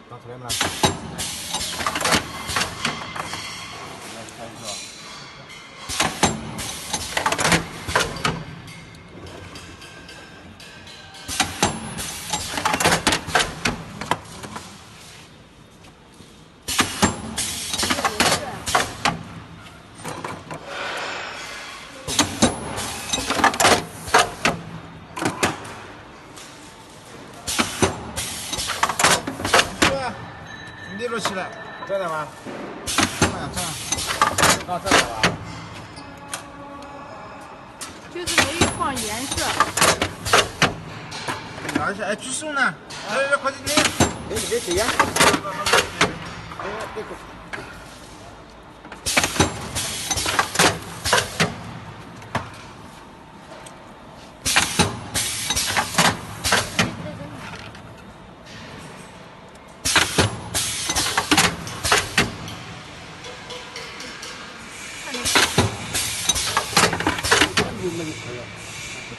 刚出来吗？来看一下。立住起来，这样吗？这样，啊，这样吧。就是没有放颜色。而且，哎，举手呢？来，快点点。别这样。别过。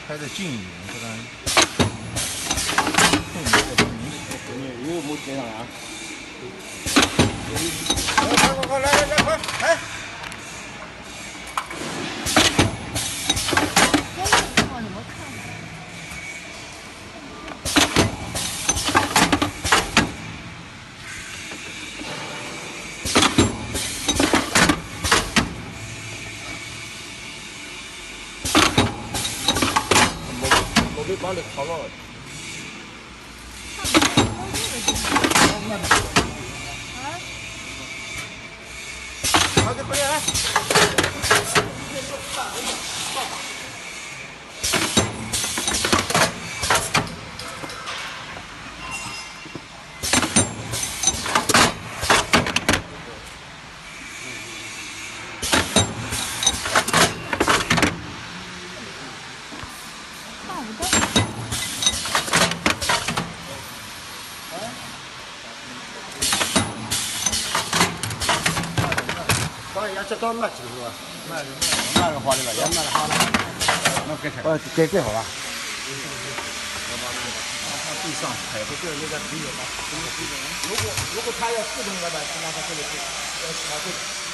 拍的近一点，不然。你又没接上呀？快，来，快，哎！我给把那烤了。好的，快点来。要吃到卖吃是吧？卖个好的了，也卖的好了。能改开？改好吧。往地上踩，不是有点低了吗？如果他要自动的，那他这个是要调这个。